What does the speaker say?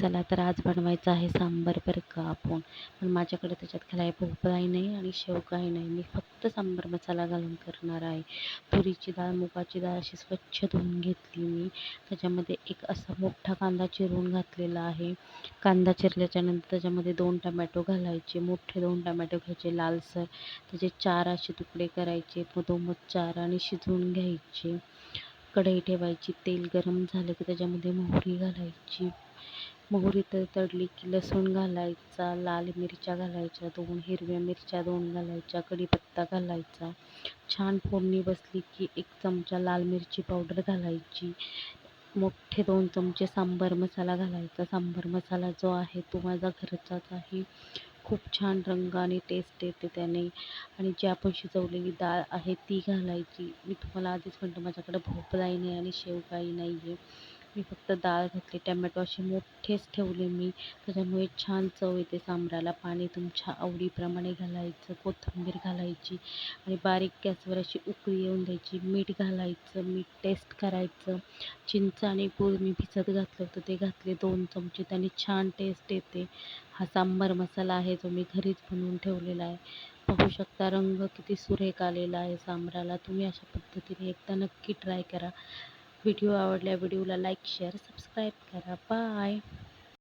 चला तर आज बनवायचं आहे सांबार बरं का आपण. पण माझ्याकडे त्याच्यात घालाय भोपळाही नाही आणि शेवगाही नाही. मी फक्त सांबार मसाला घालून करणार आहे. तुरीची डाळ, मुगाची डाळ अशी स्वच्छ धुवून घेतली मी. त्याच्यामध्ये एक असा मोठा कांदा चिरून घातलेला आहे. कांदा चिरल्याच्यानंतर त्याच्यामध्ये 2 टमॅटो घालायचे. मोठे 2 टमॅटो घ्यायचे लालसर. त्याचे 4 असे तुकडे करायचे. मधोमध 4 आणि शिजवून घ्यायचे. कढई ठेवायची. तेल गरम झालं की त्याच्यामध्ये मोहरी घालायची. मोहरी तडली की लसूण घालायचा, लाल मिरच्या घालायच्या 2, हिरव्या मिरच्या 2 घालायच्या, कढीपत्ता घालायचा. छान फोडणी बसली की 1 चमचा लाल मिरची पावडर घालायची. मोठे 2 चमचे सांबार मसाला घालायचा. सांबार मसाला जो आहे तो माझा घरचाच आहे. खूप छान रंग आणि टेस्ट येते त्याने. आणि जी आपण शिजवलेली डाळ आहे ती घालायची. मी तुम्हाला आधीच म्हणतो माझ्याकडे भोपळाही नाही आणि शेवगाही नाही आहे. मी फक्त डाळ घातली. टमॅटो असे मोठेच ठेवले मी, त्याच्यामुळे छान चव येते सांबाराला. पाणी तुमच्या आवडीप्रमाणे घालायचं. कोथिंबीर घालायची आणि बारीक गॅसवर अशी उकळी येऊन द्यायची. मीठ घालायचं, मीठ टेस्ट करायचं. चिंच आणि गूळ मी भिजत घातलं होतं ते घातले 2 चमचे. त्याने छान टेस्ट येते. हा सांबार मसाला आहे जो मी घरीच बनवून ठेवलेला आहे. पाहू शकता रंग किती सुरेख आलेला आहे सांबाराला. तुम्ही अशा पद्धतीने एकदा नक्की ट्राय करा. व्हिडिओ आवडल्या व्हिडिओला लाईक, शेअर, सबस्क्राईब करा. बाय.